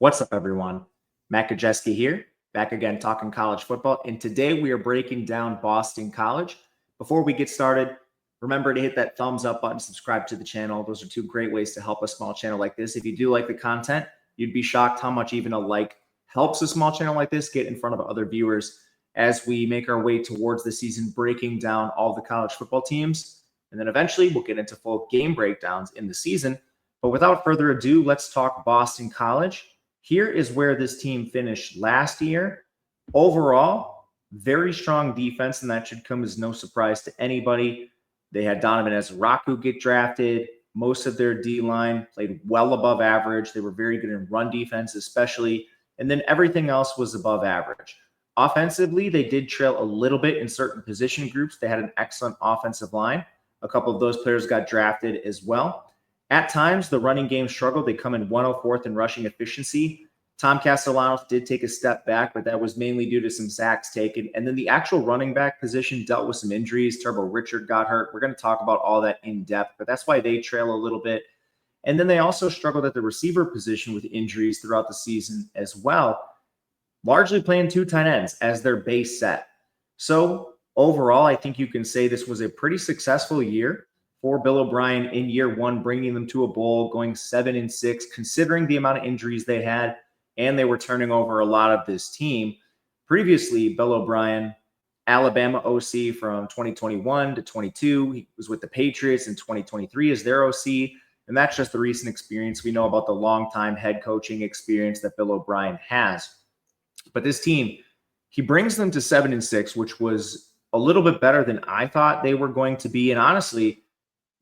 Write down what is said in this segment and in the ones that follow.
What's up, everyone? Matt Gajewski here, back again talking college football. And today we are breaking down Boston College. Before we get started, remember to hit that thumbs up button, subscribe to the channel. Those are two great ways to help a small channel like this. If you do like the content, you'd be shocked how much even a like helps a small channel like this get in front of other viewers as we make our way towards the season, breaking down all the college football teams. And then eventually we'll get into full game breakdowns in the season. But without further ado, let's talk Boston College. Here is where this team finished last year. Overall, very strong defense, and that should come as no surprise to anybody. They had Donovan Ezraku get drafted. Most of their D-line played well above average. They were very good in run defense, especially, and then everything else was above average. Offensively, they did trail a little bit in certain position groups. They had an excellent offensive line. A couple of those players got drafted as well. At times, the running game struggled. They come in 104th in rushing efficiency. Tom Castellanos did take a step back, but that was mainly due to some sacks taken. And then the actual running back position dealt with some injuries. Turbo Richard got hurt. We're going to talk about all that in depth, but that's why they trail a little bit. And then they also struggled at the receiver position with injuries throughout the season as well, largely playing two tight ends as their base set. So overall, I think you can say this was a pretty successful year for Bill O'Brien in year one, bringing them to a bowl, going 7-6, considering the amount of injuries they had, and they were turning over a lot of this team. Previously, Bill O'Brien, Alabama OC from 2021 to 22. He was with the Patriots in 2023 as their OC, and that's just the recent experience. We know about the long-time head coaching experience that Bill O'Brien has. But this team, he brings them to 7-6, which was a little bit better than I thought they were going to be. And honestly,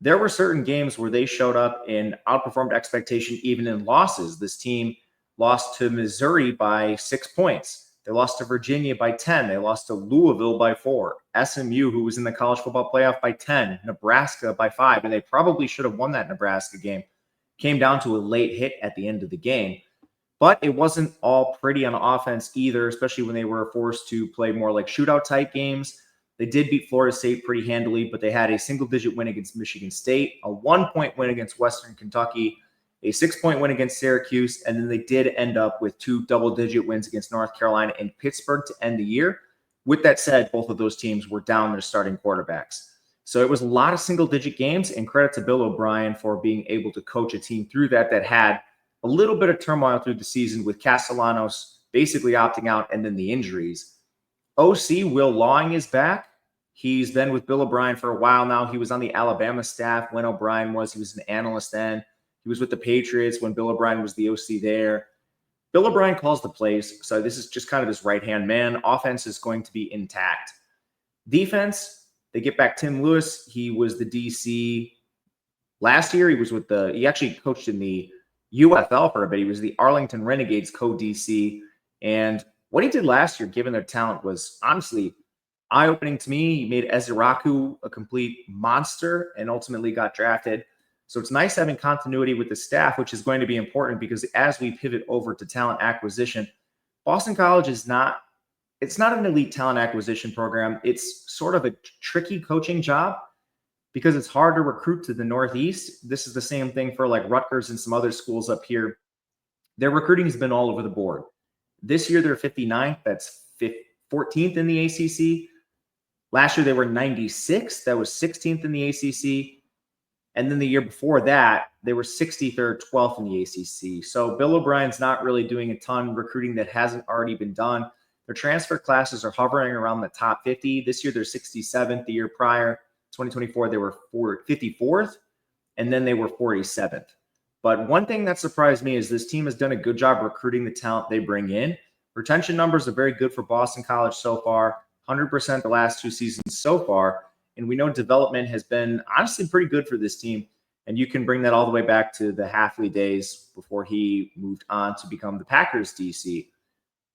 there were certain games where they showed up and outperformed expectation even in losses. This team lost to Missouri by 6 points. They lost to Virginia by 10. They lost to Louisville by 4. SMU, who was in the college football playoff, by 10. Nebraska by 5. And they probably should have won that Nebraska game. Came down to a late hit at the end of the game. But it wasn't all pretty on offense either, especially when they were forced to play more like shootout type games. They did beat Florida State pretty handily, but they had a single-digit win against Michigan State, a 1-point win against Western Kentucky, a 6-point win against Syracuse, and then they did end up with 2 double-digit wins against North Carolina and Pittsburgh to end the year. With that said, both of those teams were down their starting quarterbacks. So it was a lot of single-digit games, and credit to Bill O'Brien for being able to coach a team through that had a little bit of turmoil through the season with Castellanos basically opting out and then the injuries. OC Will Lawing is back. He's been with Bill O'Brien for a while now. He was on the Alabama staff when O'Brien was. He was an analyst then. He was with the Patriots when Bill O'Brien was the OC there. Bill O'Brien calls the plays, so this is just kind of his right-hand man. Offense is going to be intact. Defense, they get back Tim Lewis. He was the DC last year. He actually coached in the UFL for a bit. He was the Arlington Renegades co-DC. And what he did last year, given their talent, was honestly eye-opening to me. He made Ezraku a complete monster and ultimately got drafted. So it's nice having continuity with the staff, which is going to be important because as we pivot over to talent acquisition, Boston College it's not an elite talent acquisition program. It's sort of a tricky coaching job because it's hard to recruit to the Northeast. This is the same thing for like Rutgers and some other schools up here. Their recruiting has been all over the board. This year, they're 59th. That's 14th in the ACC. Last year, they were 96th. That was 16th in the ACC. And then the year before that, they were 63rd, 12th in the ACC. So Bill O'Brien's not really doing a ton of recruiting that hasn't already been done. Their transfer classes are hovering around the top 50. This year, they're 67th. The year prior, 2024, they were 54th, and then they were 47th. But one thing that surprised me is this team has done a good job recruiting the talent they bring in. Retention numbers are very good for Boston College so far, 100% the last 2 seasons so far. And we know development has been honestly pretty good for this team. And you can bring that all the way back to the Hafley days before he moved on to become the Packers DC.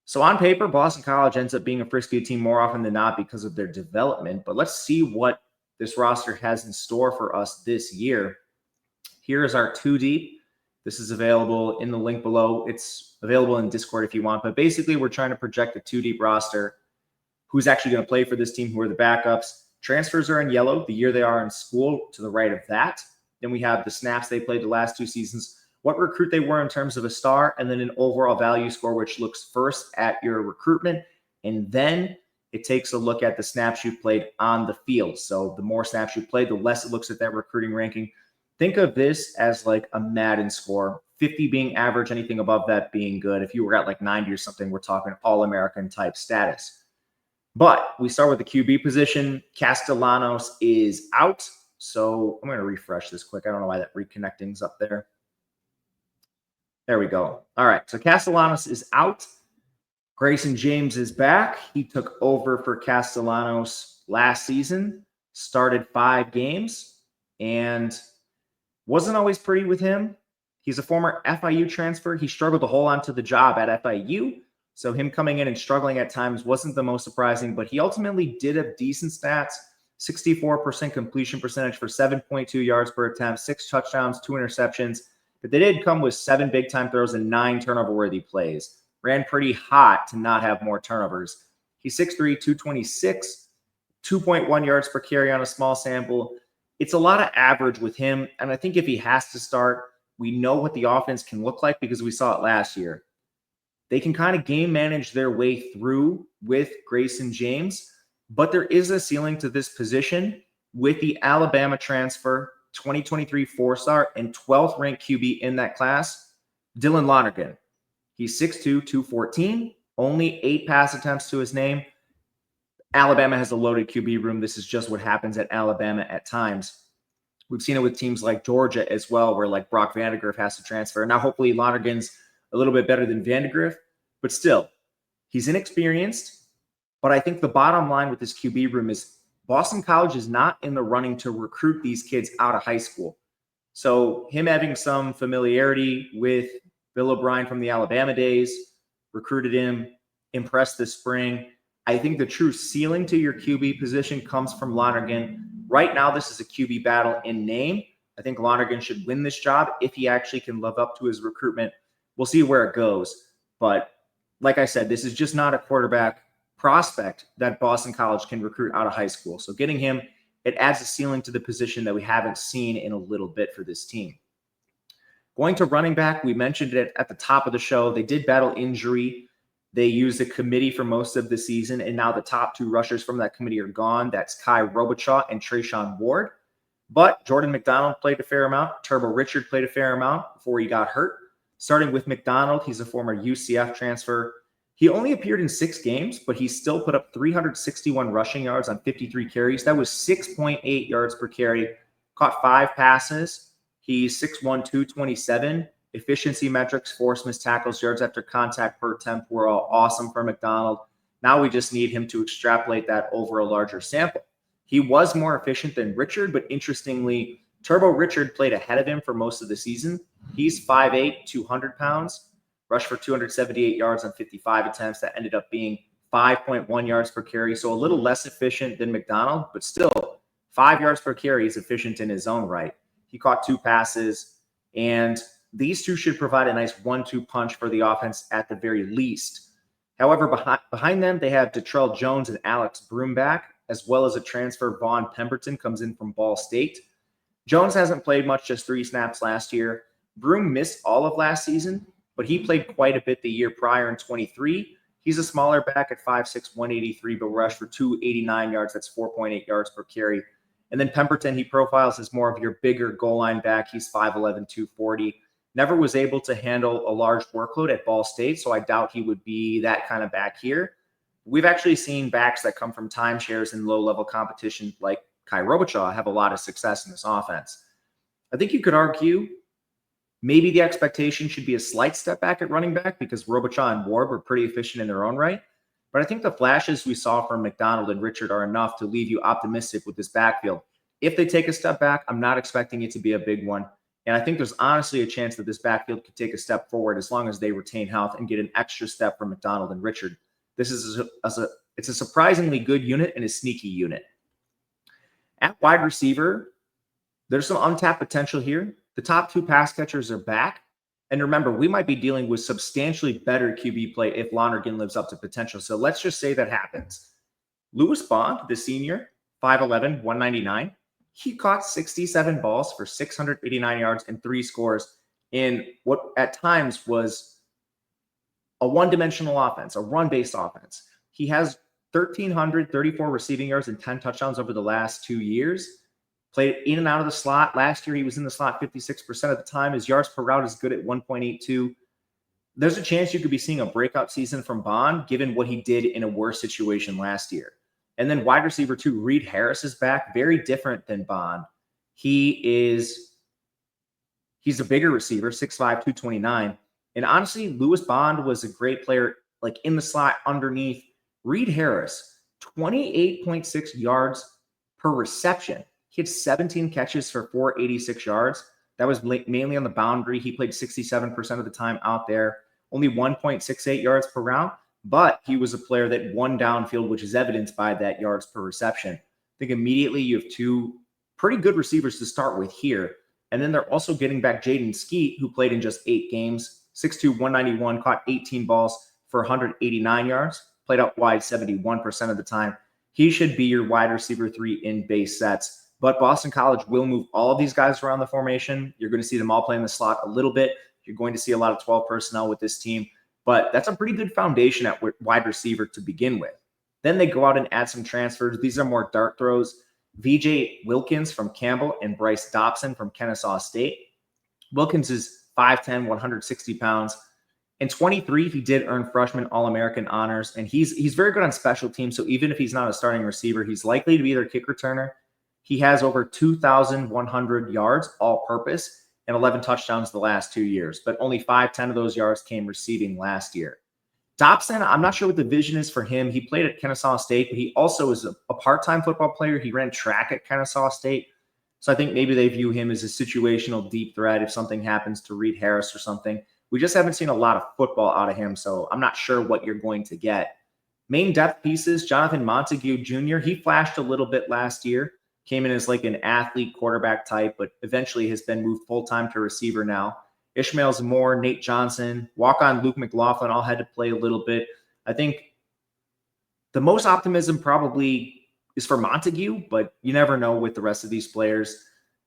So on paper, Boston College ends up being a frisky team more often than not because of their development. But let's see what this roster has in store for us this year. Here is our 2 deep. This is available in the link below. It's available in Discord if you want. But basically, we're trying to project a 2 deep roster. Who's actually going to play for this team? Who are the backups? Transfers are in yellow, the year they are in school to the right of that. Then we have the snaps they played the last 2 seasons. what recruit they were in terms of a star, and then an overall value score, which looks first at your recruitment, and then it takes a look at the snaps you played on the field. So the more snaps you played, the less it looks at that recruiting ranking. Think of this as like a Madden score, 50 being average, anything above that being good. If you were at like 90 or something, we're talking All-American type status. But we start with the QB position. Castellanos is out. So I'm going to refresh this quick. I don't know why that reconnecting's up there. There we go. All right. So Castellanos is out. Grayson James is back. He took over for Castellanos last season, started 5 games, and wasn't always pretty with him. He's a former FIU transfer. He struggled to hold on to the job at FIU. So him coming in and struggling at times wasn't the most surprising, but he ultimately did have decent stats, 64% completion percentage for 7.2 yards per attempt, 6 touchdowns, 2 interceptions. But they did come with 7 big-time throws and 9 turnover-worthy plays. Ran pretty hot to not have more turnovers. He's 6'3", 226, 2.1 yards per carry on a small sample. It's a lot of average with him, and I think if he has to start, we know what the offense can look like because we saw it last year. They can kind of game manage their way through with Grayson James, but there is a ceiling to this position with the Alabama transfer, 2023 4-star and 12th ranked QB in that class, Dylan Lonergan. He's 6'2", 214, only 8 pass attempts to his name. Alabama has a loaded QB room. This is just what happens at Alabama at times. We've seen it with teams like Georgia as well, where like Brock Vandagriff has to transfer. Now, hopefully Lonergan's a little bit better than Vandagriff, but still, he's inexperienced. But I think the bottom line with this QB room is Boston College is not in the running to recruit these kids out of high school. So him having some familiarity with Bill O'Brien from the Alabama days, recruited him, impressed this spring. I think the true ceiling to your QB position comes from Lonergan. Right now, this is a QB battle in name. I think Lonergan should win this job if he actually can live up to his recruitment. We'll see where it goes. But like I said, this is just not a quarterback prospect that Boston College can recruit out of high school. So getting him, it adds a ceiling to the position that we haven't seen in a little bit for this team. Going to running back, we mentioned it at the top of the show. They did battle injury. They used a committee for most of the season, and now the top 2 rushers from that committee are gone. That's Kai Robichaud and Trayshawn Ward. But Jordan McDonald played a fair amount. Turbo Richard played a fair amount before he got hurt. Starting with McDonald, he's a former UCF transfer. He only appeared in 6 games, but he still put up 361 rushing yards on 53 carries. That was 6.8 yards per carry. Caught 5 passes. He's 6'1", 227. Efficiency metrics, force missed tackles, yards after contact per attempt were all awesome for McDonald. Now we just need him to extrapolate that over a larger sample. He was more efficient than Richard, but interestingly, Turbo Richard played ahead of him for most of the season. He's 5'8", 200 pounds, rushed for 278 yards on 55 attempts. That ended up being 5.1 yards per carry, so a little less efficient than McDonald, but still 5 yards per carry is efficient in his own right. He caught 2 passes, and these 2 should provide a nice 1-2 punch for the offense at the very least. However, behind them, they have Detrell Jones and Alex Broom back, as well as a transfer. Vaughn Pemberton comes in from Ball State. Jones hasn't played much, just 3 snaps last year. Broom missed all of last season, but he played quite a bit the year prior in 23. He's a smaller back at 5'6", 183, but rushed for 289 yards. That's 4.8 yards per carry. And then Pemberton, he profiles as more of your bigger goal line back. He's 5'11", 240. Never was able to handle a large workload at Ball State, so I doubt he would be that kind of back here. We've actually seen backs that come from timeshares in low-level competition like Kai Robichaud have a lot of success in this offense. I think you could argue maybe the expectation should be a slight step back at running back because Robichaud and Ward were pretty efficient in their own right. But I think the flashes we saw from McDonald and Richard are enough to leave you optimistic with this backfield. If they take a step back, I'm not expecting it to be a big one. And I think there's honestly a chance that this backfield could take a step forward as long as they retain health and get an extra step from McDonald and Richard. This is it's a surprisingly good unit and a sneaky unit. At wide receiver, there's some untapped potential here. The top 2 pass catchers are back. And remember, we might be dealing with substantially better QB play if Lonergan lives up to potential. So let's just say that happens. Lewis Bond, the senior, 5'11", 199. He caught 67 balls for 689 yards and 3 scores in what at times was a one-dimensional offense, a run-based offense. He has 1,334 receiving yards and 10 touchdowns over the last 2 years. Played in and out of the slot. Last year, he was in the slot 56% of the time. His yards per route is good at 1.82. There's a chance you could be seeing a breakout season from Bond, given what he did in a worse situation last year. And then wide receiver 2, Reed Harris is back. Very different than Bond. He's a bigger receiver, 6'5", 229. And honestly, Lewis Bond was a great player, like in the slot underneath. Reed Harris, 28.6 yards per reception. He had 17 catches for 486 yards. That was mainly on the boundary. He played 67% of the time out there, only 1.68 yards per round. But he was a player that won downfield, which is evidenced by that yards per reception. I think immediately you have two pretty good receivers to start with here. And then they're also getting back Jaden Skeet, who played in just 8 games, 6'2", 191, caught 18 balls for 189 yards, played out wide 71% of the time. He should be your wide receiver 3 in base sets. But Boston College will move all of these guys around the formation. You're going to see them all play in the slot a little bit. You're going to see a lot of 12 personnel with this team. But that's a pretty good foundation at wide receiver to begin with. Then they go out and add some transfers. These are more dart throws. VJ Wilkins from Campbell and Bryce Dobson from Kennesaw State. Wilkins is 5'10", 160 pounds. In 23, he did earn freshman All-American honors, and he's very good on special teams. So even if he's not a starting receiver, he's likely to be their kick returner. He has over 2,100 yards all-purpose and 11 touchdowns the last 2 years, but only 510 of those yards came receiving last year. Dobson, I'm not sure what the vision is for him. He played at Kennesaw State, but he also is a part-time football player. He ran track at Kennesaw State. So I think maybe they view him as a situational deep threat if something happens to Reed Harris or something. We just haven't seen a lot of football out of him, so I'm not sure what you're going to get. Main depth pieces, Jonathan Montague Jr., he flashed a little bit last year. Came in as like an athlete quarterback type, but eventually has been moved full-time to receiver now. Ishmael Zamore, Nate Johnson, walk-on Luke McLaughlin all had to play a little bit. I think the most optimism probably is for Montague, but you never know with the rest of these players.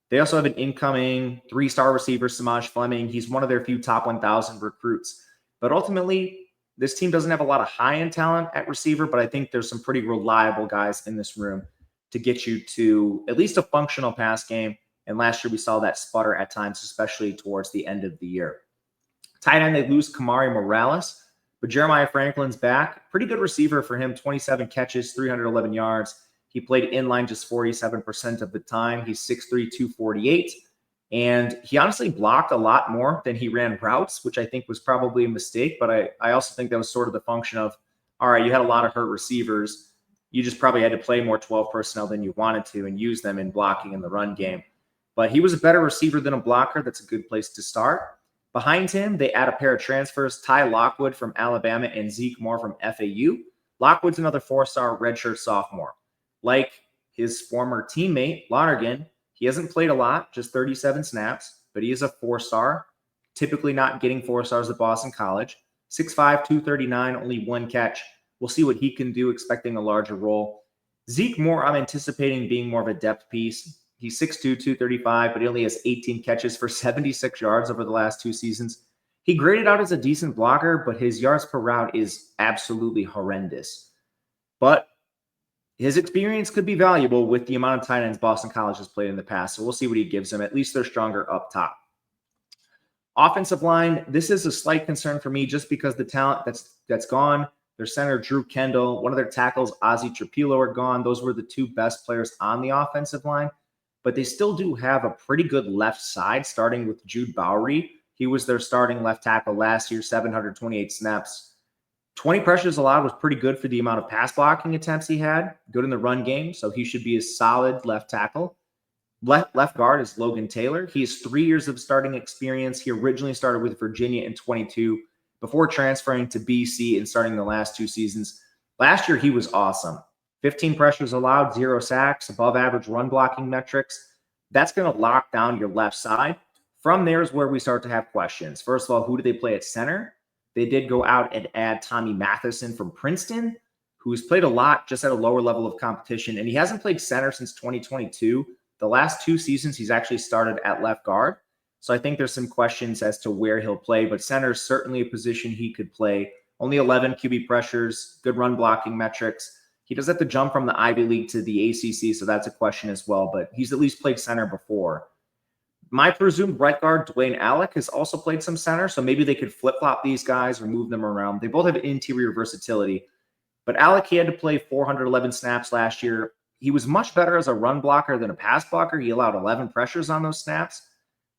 They also have an incoming 3-star receiver, Samaj Fleming. He's one of their few top 1,000 recruits. But ultimately, this team doesn't have a lot of high-end talent at receiver, but I think there's some pretty reliable guys in this room to get you to at least a functional pass game. And last year we saw that sputter at times, especially towards the end of the year. Tight end, they lose Kamari Morales, but Jeremiah Franklin's back. Pretty good receiver for him, 27 catches, 311 yards. He played inline just 47% of the time. He's 6'3", 248. And he honestly blocked a lot more than he ran routes, which I think was probably a mistake. But I also think that was sort of the function of, all right, you had a lot of hurt receivers. You just probably had to play more 12 personnel than you wanted to and use them in blocking in the run game. But he was a better receiver than a blocker. That's a good place to start. Behind him, they add a pair of transfers, Ty Lockwood from Alabama and Zeke Moore from FAU. Lockwood's another 4-star redshirt sophomore. Like his former teammate, Lonergan, he hasn't played a lot, just 37 snaps, but he is a 4-star, typically not getting 4 stars at Boston College. 6'5", 239, only 1 catch. We'll see what he can do, expecting a larger role. Zeke Moore, I'm anticipating being more of a depth piece. He's 6'2", 235, but he only has 18 catches for 76 yards over the last 2 seasons. He graded out as a decent blocker, but his yards per route is absolutely horrendous. But his experience could be valuable with the amount of tight ends Boston College has played in the past, so we'll see what he gives them. At least they're stronger up top. Offensive line, this is a slight concern for me just because the talent that's gone. Their center, Drew Kendall, one of their tackles, Ozzie Trapilo, are gone. Those were the 2 best players on the offensive line. But they still do have a pretty good left side, starting with Jude Bowery. He was their starting left tackle last year, 728 snaps. 20 pressures allowed was pretty good for the amount of pass blocking attempts he had. Good in the run game, so he should be a solid left tackle. Left guard is Logan Taylor. He has 3 years of starting experience. He originally started with Virginia in 22. Before transferring to BC and starting the last 2 seasons. Last year, he was awesome. 15 pressures allowed, 0 sacks, above average run blocking metrics. That's going to lock down your left side. From there is where we start to have questions. First of all, who do they play at center? They did go out and add Tommy Matheson from Princeton, who's played a lot just at a lower level of competition. And he hasn't played center since 2022. The last 2 seasons, he's actually started at left guard. So I think there's some questions as to where he'll play, but center is certainly a position he could play. Only 11 QB pressures, good run blocking metrics. He does have to jump from the Ivy League to the ACC, so that's a question as well, but he's at least played center before. My presumed right guard, Dwayne Alec, has also played some center, so maybe they could flip-flop these guys or move them around. They both have interior versatility, but Alec, he had to play 411 snaps last year. He was much better as a run blocker than a pass blocker. He allowed 11 pressures on those snaps,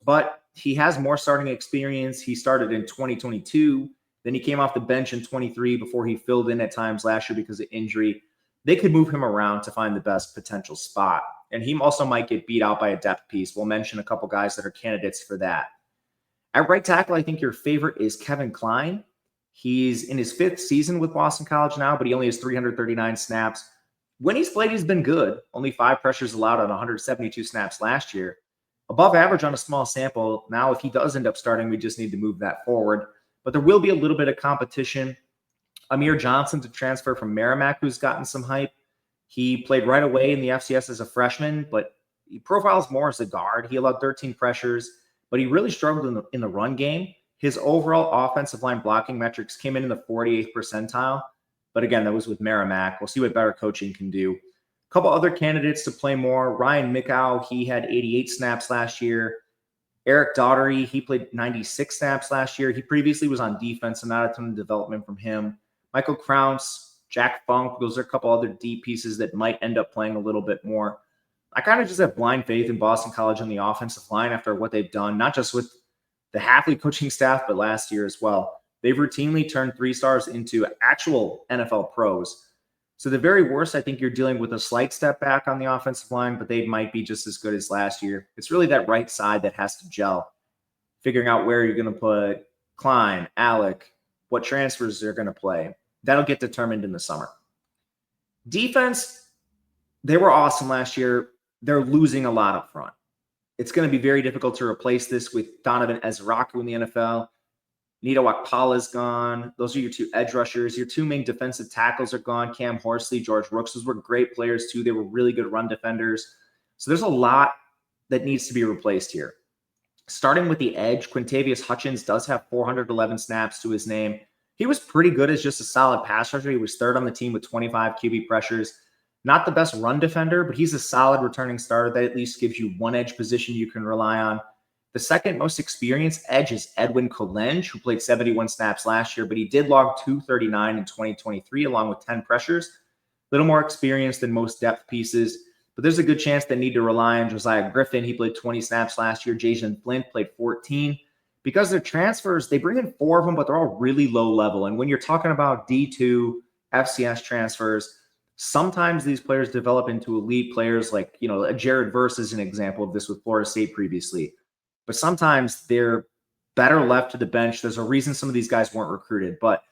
but he has more starting experience. He started in 2022. Then he came off the bench in 23 before he filled in at times last year because of injury. They could move him around to find the best potential spot. And he also might get beat out by a depth piece. We'll mention a couple guys that are candidates for that. At right tackle, I think your favorite is Kevin Klein. He's in his 5th season with Boston College now, but he only has 339 snaps. When he's played, he's been good. Only 5 pressures allowed on 172 snaps last year. Above average on a small sample. Now, if he does end up starting, we just need to move that forward. But there will be a little bit of competition. Amir Johnson's a transfer from Merrimack who's gotten some hype. He played right away in the FCS as a freshman, but he profiles more as a guard. He allowed 13 pressures, but he really struggled in the run game. His overall offensive line blocking metrics came in the 48th percentile. But again, that was with Merrimack. We'll see what better coaching can do. A couple other candidates to play more. Ryan Mickow, he had 88 snaps last year. Eric Daughtery, he played 96 snaps last year. He previously was on defense, so not a ton of development from him. Michael Kraus, Jack Funk, those are a couple other deep pieces that might end up playing a little bit more. I kind of just have blind faith in Boston College on the offensive line after what they've done, not just with the Hafley coaching staff, but last year as well. They've routinely turned 3-stars into actual NFL pros. So the very worst, I think you're dealing with a slight step back on the offensive line, but they might be just as good as last year. It's really that right side that has to gel. Figuring out where you're going to put Klein, Alec, what transfers they're going to play. That'll get determined in the summer. Defense, they were awesome last year. They're losing a lot up front. It's going to be very difficult to replace this with Donovan Ezraku in the NFL. Nito Akpala's gone. Those are your 2 edge rushers. Your 2 main defensive tackles are gone. Cam Horsley, George Rooks. Those were great players too. They were really good run defenders. So there's a lot that needs to be replaced here. Starting with the edge, Quintavious Hutchins does have 411 snaps to his name. He was pretty good as just a solid pass rusher. He was 3rd on the team with 25 QB pressures. Not the best run defender, but he's a solid returning starter that at least gives you one edge position you can rely on. The second most experienced edge is Edwin Kolenge, who played 71 snaps last year, but he did log 239 in 2023 along with 10 pressures. A little more experience than most depth pieces, but there's a good chance they need to rely on Josiah Griffin. He played 20 snaps last year. Jason Flint played 14. Because they're transfers, they bring in 4 of them, but they're all really low level. And when you're talking about D2, FCS transfers, sometimes these players develop into elite players like, a Jared Verse is an example of this with Florida State previously. But sometimes they're better left to the bench. There's a reason some of these guys weren't recruited, but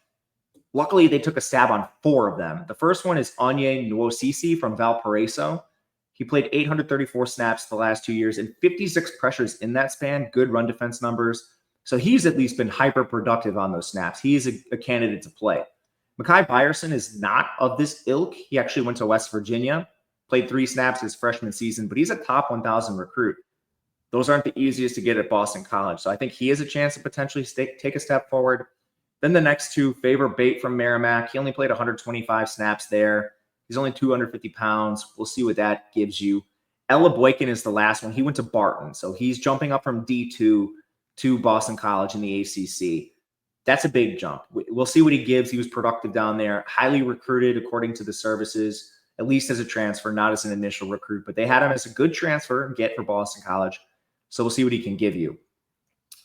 luckily they took a stab on 4 of them. The first one is Onye Nwosisi from Valparaiso. He played 834 snaps the last 2 years and 56 pressures in that span, good run defense numbers. So he's at least been hyper productive on those snaps. He is a candidate to play. Mekhi Byerson is not of this ilk. He actually went to West Virginia, played 3 snaps his freshman season, but he's a top 1,000 recruit. Those aren't the easiest to get at Boston College. So I think he has a chance to potentially take a step forward. Then the next 2, Favor Bate from Merrimack. He only played 125 snaps there. He's only 250 pounds. We'll see what that gives you. Ella Boykin is the last one. He went to Barton. So he's jumping up from D2 to Boston College in the ACC. That's a big jump. We'll see what he gives. He was productive down there, highly recruited according to the services, at least as a transfer, not as an initial recruit. But they had him as a good transfer get for Boston College. So we'll see what he can give you.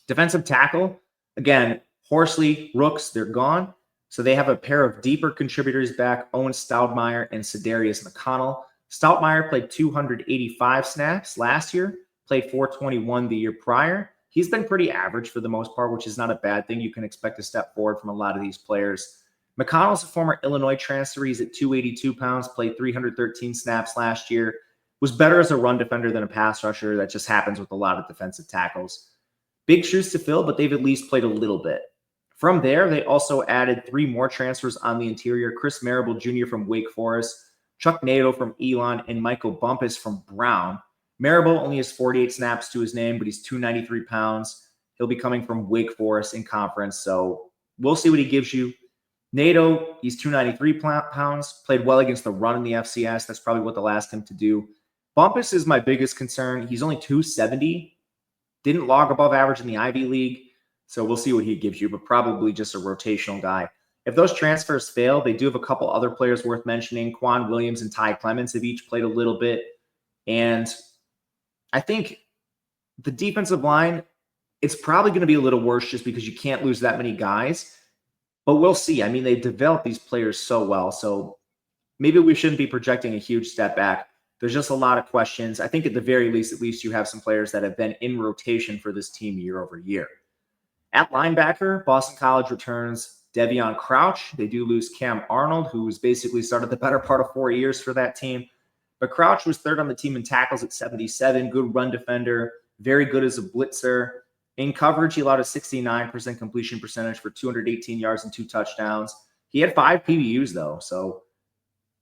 Defensive tackle, again, Horsley, Rooks, they're gone. So they have a pair of deeper contributors back, Owen Stoudemire and Cedarius McConnell. Stoudemire played 285 snaps last year, played 421 the year prior. He's been pretty average for the most part, which is not a bad thing. You can expect a step forward from a lot of these players. McConnell's a former Illinois transfer. He's at 282 pounds, played 313 snaps last year. Was better as a run defender than a pass rusher. That just happens with a lot of defensive tackles. Big shoes to fill, but they've at least played a little bit. From there, they also added 3 more transfers on the interior. Chris Marable Jr. from Wake Forest, Chuck Nato from Elon, and Michael Bumpus from Brown. Marable only has 48 snaps to his name, but he's 293 pounds. He'll be coming from Wake Forest in conference, so we'll see what he gives you. Nato, he's 293 pounds, played well against the run in the FCS. That's probably what they'll ask him to do. Bumpus is my biggest concern. He's only 270, didn't log above average in the Ivy League, so we'll see what he gives you, but probably just a rotational guy. If those transfers fail, they do have a couple other players worth mentioning. Quan Williams and Ty Clements have each played a little bit, and I think the defensive line, it's probably going to be a little worse just because you can't lose that many guys. But we'll see. I mean, they've developed these players so well. So maybe we shouldn't be projecting a huge step back. There's just a lot of questions. I think at the very least, at least you have some players that have been in rotation for this team year over year. At linebacker, Boston College returns Devion Crouch. They do lose Cam Arnold, who was basically started the better part of 4 years for that team. But Crouch was third on the team in tackles at 77, good run defender, very good as a blitzer. In coverage, he allowed a 69% completion percentage for 218 yards and 2 touchdowns. He had 5 PBUs, though, so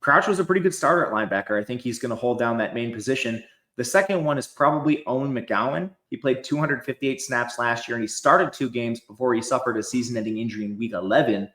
Crouch was a pretty good starter at linebacker. I think he's going to hold down that main position. The second one is probably Owen McGowan. He played 258 snaps last year, and he started 2 games before he suffered a season-ending injury in Week 11.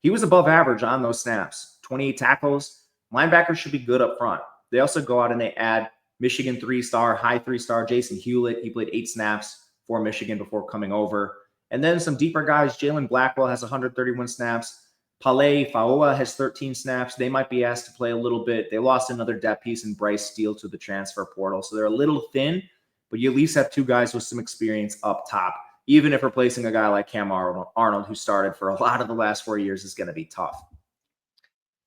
He was above average on those snaps. 28 tackles. Linebackers should be good up front. They also go out and they add Michigan 3-star, high 3-star Jason Hewlett. He played 8 snaps for Michigan before coming over. And then some deeper guys. Jalen Blackwell has 131 snaps. Pale Faoa has 13 snaps. They might be asked to play a little bit. They lost another depth piece in Bryce Steele to the transfer portal. So they're a little thin, but you at least have 2 guys with some experience up top. Even if replacing a guy like Cam Arnold, who started for a lot of the last 4 years, is going to be tough.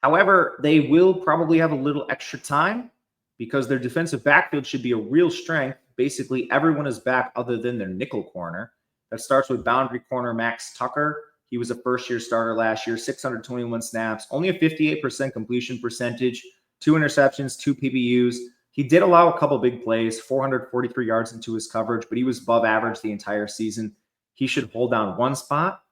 However, they will probably have a little extra time because their defensive backfield should be a real strength. Basically, everyone is back other than their nickel corner. That starts with boundary corner Max Tucker. He was a first-year starter last year, 621 snaps, only a 58% completion percentage, 2 interceptions, 2 PBUs. He did allow a couple big plays, 443 yards into his coverage, but he was above average the entire season. He should hold down one spot.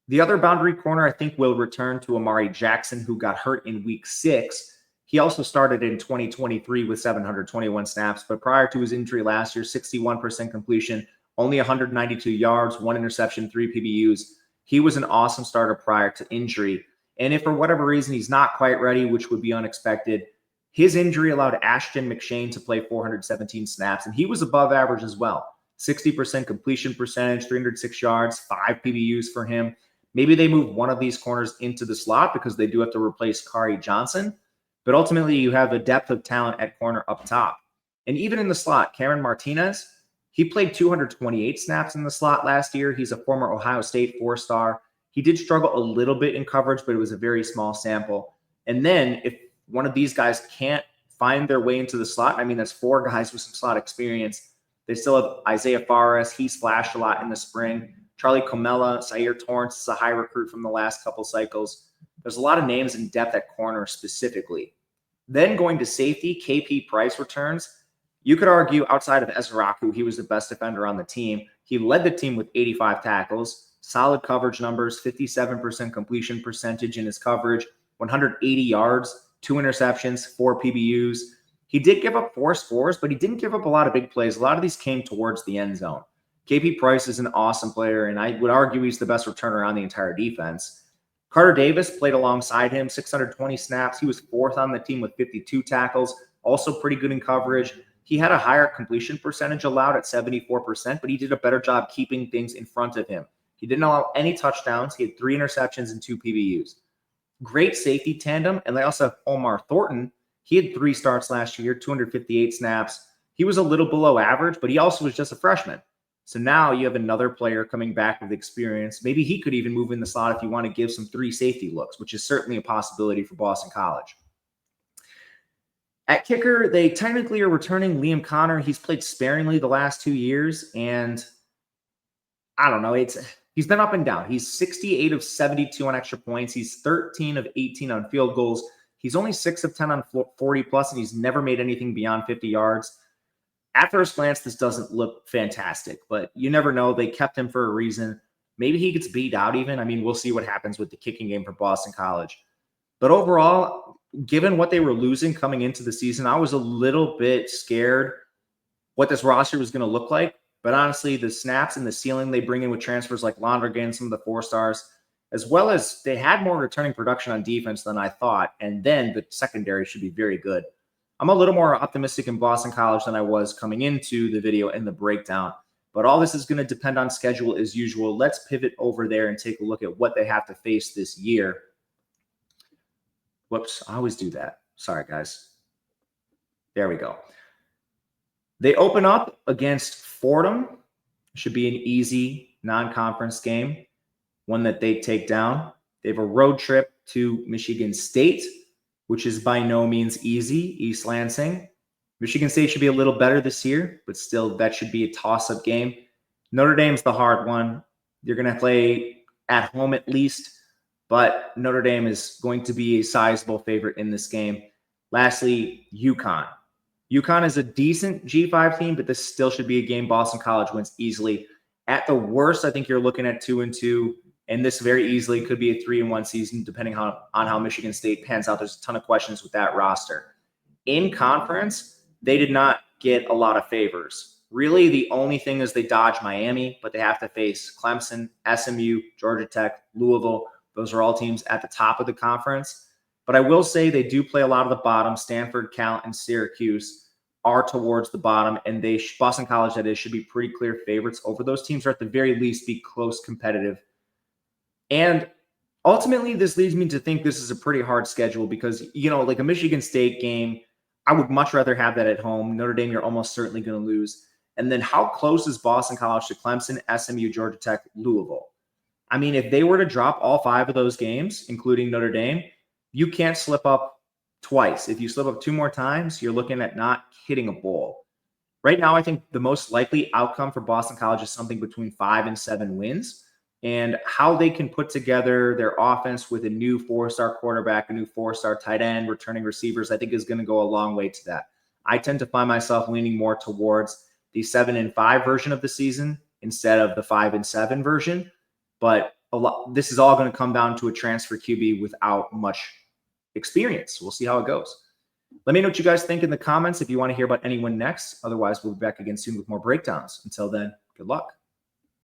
The other boundary corner, I think, will return to Amari Jackson, who got hurt in Week 6. He also started in 2023 with 721 snaps, but prior to his injury last year, 61% completion, only 192 yards, 1 interception, 3 PBUs. He was an awesome starter prior to injury. And if for whatever reason he's not quite ready, which would be unexpected, his injury allowed Ashton McShane to play 417 snaps, and he was above average as well. 60% completion percentage, 306 yards, 5 PBUs for him. Maybe they move one of these corners into the slot because they do have to replace Kari Johnson. But ultimately, you have a depth of talent at corner up top. And even in the slot, Cameron Martinez, he played 228 snaps in the slot last year. He's a former Ohio State 4-star. He did struggle a little bit in coverage, but it was a very small sample. And then if one of these guys can't find their way into the slot, I mean, that's 4 guys with some slot experience. They still have Isaiah Fares. He's flashed a lot in the spring. Charlie Comella, Sayer Torrance is a high recruit from the last couple cycles. There's a lot of names in depth at corner specifically. Then going to safety, KP Price returns. You could argue outside of Ezraku, he was the best defender on the team. He led the team with 85 tackles, solid coverage numbers, 57% completion percentage in his coverage, 180 yards, 2 interceptions, 4 PBUs. He did give up 4 scores, but he didn't give up a lot of big plays. A lot of these came towards the end zone. KP Price is an awesome player, and I would argue he's the best returner on the entire defense. Carter Davis played alongside him, 620 snaps. He was 4th on the team with 52 tackles, also pretty good in coverage. He had a higher completion percentage allowed at 74%, but he did a better job keeping things in front of him. He didn't allow any touchdowns. He had 3 interceptions and 2 PBUs. Great safety tandem, and they also have Omar Thornton. He had 3 starts last year, 258 snaps. He was a little below average, but he also was just a freshman. So now you have another player coming back with experience. Maybe he could even move in the slot if you want to give some 3 safety looks, which is certainly a possibility for Boston College. At kicker, they technically are returning Liam Connor. He's played sparingly the last 2 years, and I don't know. He's been up and down. He's 68 of 72 on extra points. He's 13 of 18 on field goals. He's only 6 of 10 on 40 plus, and he's never made anything beyond 50 yards. At first glance, this doesn't look fantastic, but you never know. They kept him for a reason. Maybe he gets beat out even. I mean, we'll see what happens with the kicking game for Boston College. But overall, given what they were losing coming into the season, I was a little bit scared what this roster was going to look like. But honestly, the snaps and the ceiling they bring in with transfers like Lonergan, some of the 4-stars, as well as they had more returning production on defense than I thought. And then the secondary should be very good. I'm a little more optimistic in Boston College than I was coming into the video and the breakdown. But all this is going to depend on schedule as usual. Let's pivot over there and take a look at what they have to face this year. Whoops, I always do that. Sorry, guys. There we go. They open up against Fordham. Should be an easy non-conference game, one that they take down. They have a road trip to Michigan State, which is by no means easy, East Lansing. Michigan State should be a little better this year, but still that should be a toss-up game. Notre Dame's the hard one. You're going to play at home at least, but Notre Dame is going to be a sizable favorite in this game. Lastly, UConn. UConn is a decent G5 team, but this still should be a game Boston College wins easily. At the worst, I think you're looking at 2-2, and this very easily could be a 3-1 season, depending on how Michigan State pans out. There's a ton of questions with that roster. In conference, they did not get a lot of favors. Really, the only thing is they dodged Miami, but they have to face Clemson, SMU, Georgia Tech, Louisville. Those are all teams at the top of the conference. But I will say they do play a lot of the bottom. Stanford, Cal, and Syracuse are towards the bottom, and Boston College, that is, should be pretty clear favorites over those teams, or at the very least be close competitive. And ultimately, this leads me to think this is a pretty hard schedule because, like a Michigan State game, I would much rather have that at home. Notre Dame, you're almost certainly going to lose. And then how close is Boston College to Clemson, SMU, Georgia Tech, Louisville? I mean, if they were to drop all 5 of those games, including Notre Dame, you can't slip up twice. If you slip up 2 more times, you're looking at not hitting a bowl. Right now, I think the most likely outcome for Boston College is something between 5 and 7 wins. And how they can put together their offense with a new 4-star quarterback, a new 4-star tight end, returning receivers, I think is going to go a long way to that. I tend to find myself leaning more towards the 7-5 version of the season instead of the 5-7 version. But this is all going to come down to a transfer QB without much experience. We'll see how it goes. Let me know what you guys think in the comments if you want to hear about anyone next. Otherwise, we'll be back again soon with more breakdowns. Until then, good luck.